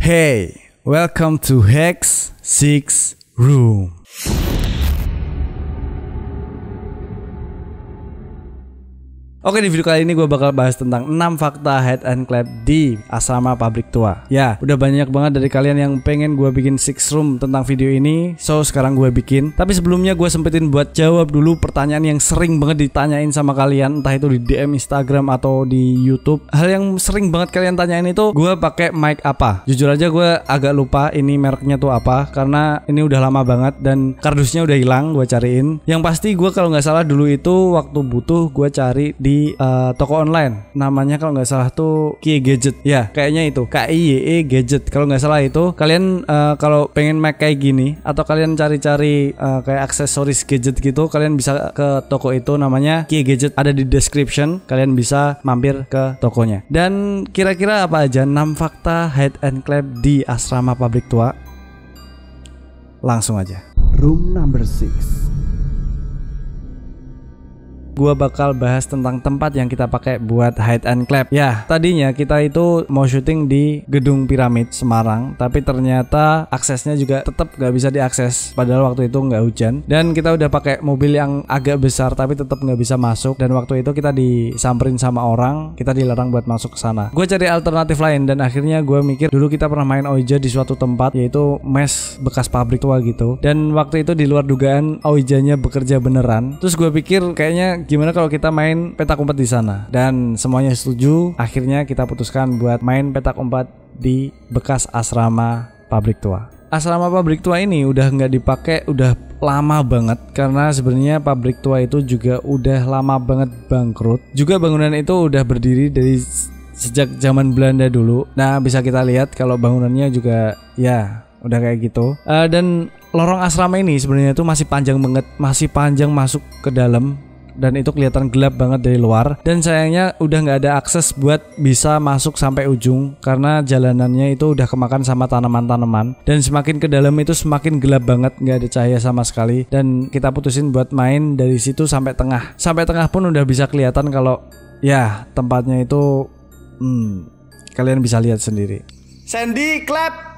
Hey, welcome to Hex 6 Room. Oke, di video kali ini gue bakal bahas tentang 6 fakta hide and clap di asrama pabrik tua. Ya, udah banyak banget dari kalian yang pengen gue bikin 6 room tentang video ini, so sekarang gue bikin. Tapi sebelumnya gue sempetin buat jawab dulu pertanyaan yang sering banget ditanyain sama kalian, entah itu di DM Instagram atau di YouTube. Hal yang sering banget kalian tanyain itu, gue pakai mic apa? Jujur aja gue agak lupa ini mereknya tuh apa, karena ini udah lama banget dan kardusnya udah hilang. Gue cariin. Yang pasti gue kalau nggak salah dulu itu waktu butuh gue cari di toko online, namanya kalau nggak salah tuh Kie Gadget, ya kayaknya itu KIYE Gadget kalau nggak salah itu. Kalian kalau pengen Mac kayak gini atau kalian cari-cari kayak aksesoris gadget gitu, kalian bisa ke toko itu, namanya Kie Gadget, ada di description, kalian bisa mampir ke tokonya. Dan kira-kira apa aja 6 fakta hide and clap di asrama pabrik tua? Langsung aja. Room number 6. Gua bakal bahas tentang tempat yang kita pakai buat hide and clap. Ya, tadinya kita itu mau syuting di Gedung Piramid Semarang, tapi ternyata aksesnya juga tetap gak bisa diakses. Padahal waktu itu nggak hujan dan kita udah pakai mobil yang agak besar, tapi tetap nggak bisa masuk. Dan waktu itu kita disamperin sama orang, kita dilarang buat masuk ke sana. Gue cari alternatif lain dan akhirnya gue mikir dulu kita pernah main Ouija di suatu tempat, yaitu mes bekas pabrik tua gitu. Dan waktu itu di luar dugaan Ouija-nya bekerja beneran. Terus gue pikir kayaknya gimana kalau kita main petak umpet di sana, dan semuanya setuju. Akhirnya kita putuskan buat main petak umpet di bekas asrama pabrik tua. Asrama pabrik tua ini udah nggak dipakai udah lama banget, karena sebenarnya pabrik tua itu juga udah lama banget bangkrut. Juga bangunan itu udah berdiri dari sejak zaman Belanda dulu. Nah, bisa kita lihat kalau bangunannya juga ya udah kayak gitu. Dan lorong asrama ini sebenarnya itu masih panjang banget, masih panjang masuk ke dalam. Dan itu kelihatan gelap banget dari luar. Dan sayangnya udah nggak ada akses buat bisa masuk sampai ujung, karena jalanannya itu udah kemakan sama tanaman-tanaman. Dan semakin ke dalam itu semakin gelap banget, nggak ada cahaya sama sekali. Dan kita putusin buat main dari situ sampai tengah. Sampai tengah pun udah bisa kelihatan kalau ya tempatnya itu kalian bisa lihat sendiri. Sandy clap.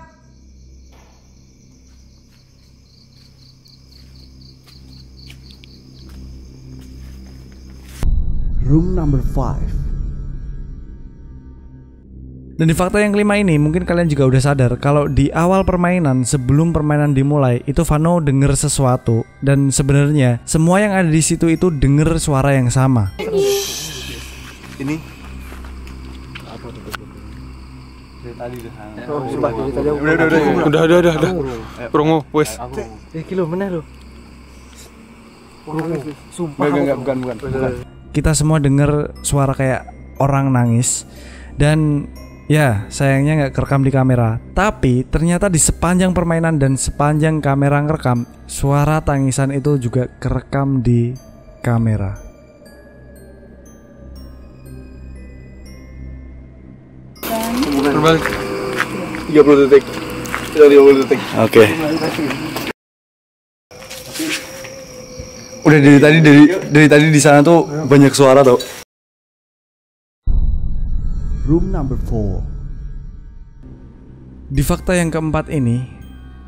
Room number 5. Dan di fakta yang kelima ini mungkin kalian juga udah sadar kalau di awal permainan, sebelum permainan dimulai, itu Vano denger sesuatu, dan sebenarnya semua yang ada di situ itu denger suara yang sama. Ini apa tuh? Dari tadi udah. Udah. Rongo, wes. Kilo mana lo? Sumpah. Bukan. Kita semua denger suara kayak orang nangis. Dan ya sayangnya nggak kerekam di kamera. Tapi ternyata di sepanjang permainan dan sepanjang kamera ngerekam, suara tangisan itu juga kerekam di kamera. Berbalik 30 detik. 30 detik. Oke. Udah dari tadi di sana tuh banyak suara tau. Room number 4. Di fakta yang keempat ini,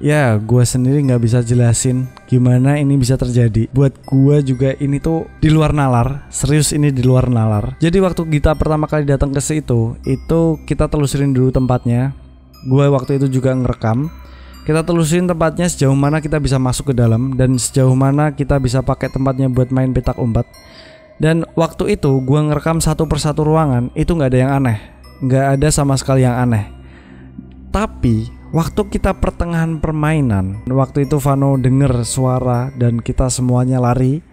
ya gue sendiri nggak bisa jelasin gimana ini bisa terjadi. Buat gue juga ini tuh di luar nalar. Serius, ini di luar nalar. Jadi waktu kita pertama kali datang ke situ, itu kita telusurin dulu tempatnya. Gue waktu itu juga ngerekam. Kita telusurin tempatnya sejauh mana kita bisa masuk ke dalam, dan sejauh mana kita bisa pakai tempatnya buat main petak umpet. Dan waktu itu gue ngerekam satu persatu ruangan, itu nggak ada yang aneh, nggak ada sama sekali yang aneh. Tapi waktu kita pertengahan permainan, waktu itu Vano denger suara dan kita semuanya lari.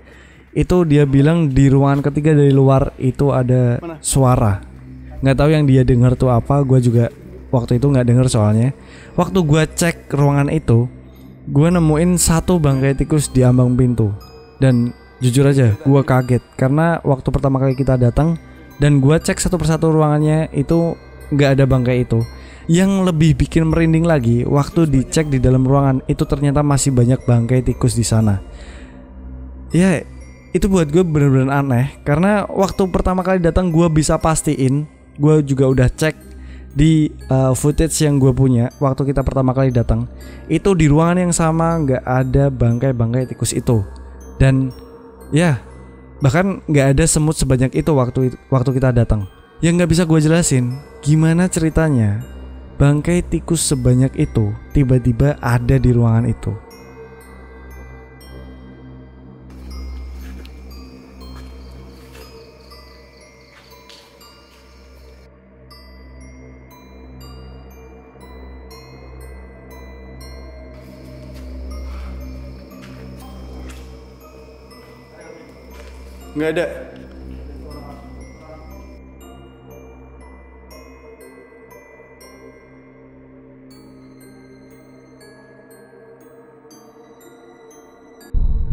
Itu dia bilang di ruangan ketiga dari luar itu ada suara. Nggak tahu yang dia denger tuh apa, gue juga waktu itu nggak denger soalnya. Waktu gue cek ruangan itu, gue nemuin satu bangkai tikus di ambang pintu. Dan jujur aja, gue kaget karena waktu pertama kali kita datang dan gue cek satu persatu ruangannya, itu nggak ada bangkai itu. Yang lebih bikin merinding lagi, waktu dicek di dalam ruangan itu ternyata masih banyak bangkai tikus di sana. Ya, itu buat gue bener-bener aneh, karena waktu pertama kali datang gue bisa pastiin, gue juga udah cek di footage yang gue punya waktu kita pertama kali datang, itu di ruangan yang sama nggak ada bangkai-bangkai tikus itu, dan ya bahkan nggak ada semut sebanyak itu waktu kita datang. Yang nggak bisa gue jelasin gimana ceritanya bangkai tikus sebanyak itu tiba-tiba ada di ruangan itu. Nggak ada.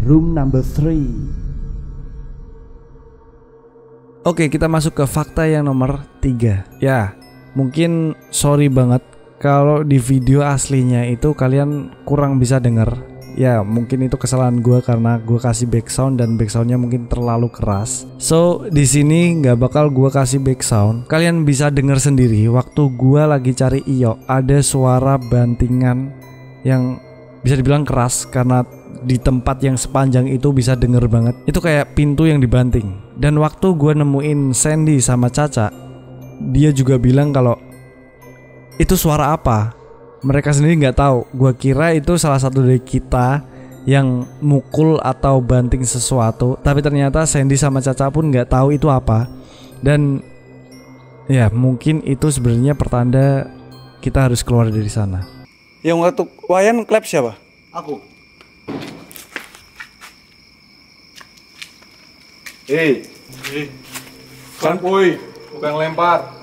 Room number 3. Oke, kita masuk ke fakta yang nomor 3. Ya, mungkin sorry banget kalau di video aslinya itu kalian kurang bisa denger. Ya, mungkin itu kesalahan gue karena gue kasih background dan backgroundnya mungkin terlalu keras. So, di sini nggak bakal gue kasih background. Kalian bisa denger sendiri. Waktu gue lagi cari Iyo, ada suara bantingan yang bisa dibilang keras karena di tempat yang sepanjang itu bisa denger banget. Itu kayak pintu yang dibanting. Dan waktu gue nemuin Sandy sama Caca, dia juga bilang kalau itu suara apa. Mereka sendiri nggak tahu. Gue kira itu salah satu dari kita yang mukul atau banting sesuatu. Tapi ternyata Sandy sama Caca pun nggak tahu itu apa. Dan ya mungkin itu sebenarnya pertanda kita harus keluar dari sana. Yang waktu Wayan klep siapa? Aku. Hei, kan boy, bukan lempar.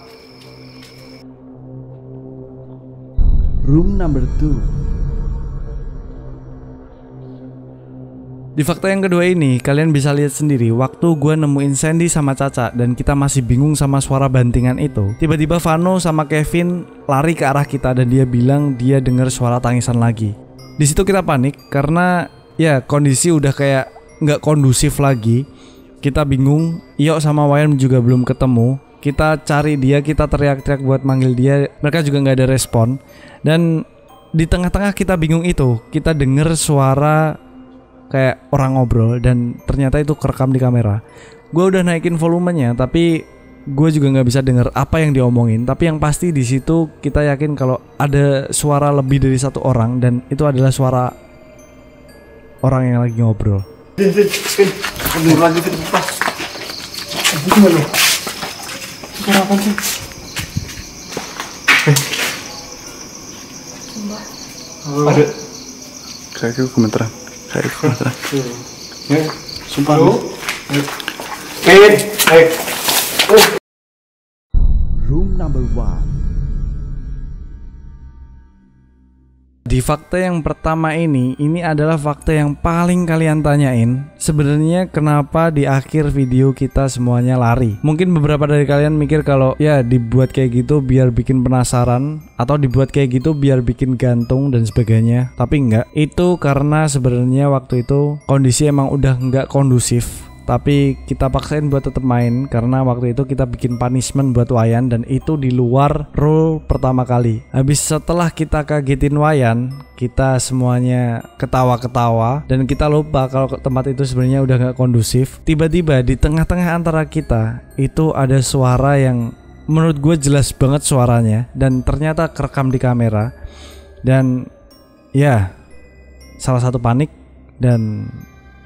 Room number 2. Di fakta yang kedua ini, kalian bisa lihat sendiri waktu gue nemuin Sandy sama Caca dan kita masih bingung sama suara bantingan itu. Tiba-tiba Vano sama Kevin lari ke arah kita dan dia bilang dia dengar suara tangisan lagi. Di situ kita panik karena ya kondisi udah kayak nggak kondusif lagi. Kita bingung, Iyo sama Wayan juga belum ketemu. Kita cari dia, kita teriak-teriak buat manggil dia, mereka juga nggak ada respon. Dan di tengah-tengah kita bingung itu, kita denger suara kayak orang ngobrol dan ternyata itu kerekam di kamera. Gue udah naikin volumenya, tapi gue juga nggak bisa denger apa yang diomongin. Tapi yang pasti di situ kita yakin kalau ada suara lebih dari satu orang dan itu adalah suara orang yang lagi ngobrol. Mundur lagi ke depan. Gimana? Suara apa sih? Ada. Kayak komentar. Sumpah lu. Pin. Room number 1. Di fakta yang pertama ini adalah fakta yang paling kalian tanyain. Sebenarnya kenapa di akhir video kita semuanya lari? Mungkin beberapa dari kalian mikir kalau ya dibuat kayak gitu biar bikin penasaran, atau dibuat kayak gitu biar bikin gantung dan sebagainya. Tapi enggak, itu karena sebenarnya waktu itu kondisi emang udah enggak kondusif. Tapi kita paksain buat tetap main karena waktu itu kita bikin punishment buat Wayan dan itu di luar rule pertama kali. Habis setelah kita kagetin Wayan, kita semuanya ketawa-ketawa dan kita lupa kalau tempat itu sebenarnya udah gak kondusif. Tiba-tiba di tengah-tengah antara kita itu ada suara yang menurut gue jelas banget suaranya dan ternyata kerekam di kamera. Dan ya salah satu panik dan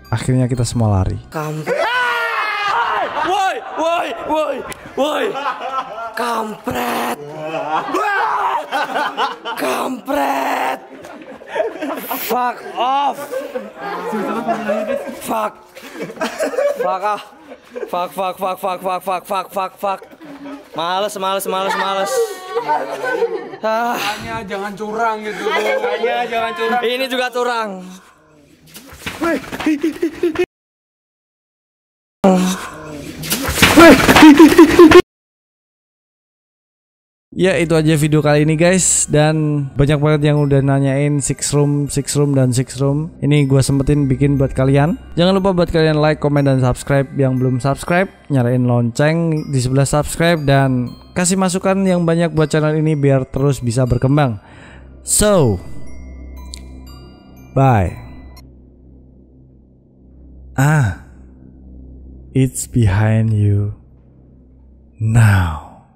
akhirnya kita semua lari. Woi, kampret, kampret, fuck off, fuck, males. Makanya jangan curang gitu. Makanya jangan curang. Ini juga curang. Ya itu aja video kali ini guys. Dan banyak banget yang udah nanyain six room, dan six room. Ini gue sempetin bikin buat kalian. Jangan lupa buat kalian like, comment, dan subscribe. Yang belum subscribe, nyalain lonceng di sebelah subscribe. Dan kasih masukan yang banyak buat channel ini biar terus bisa berkembang. So, bye. It's behind you now.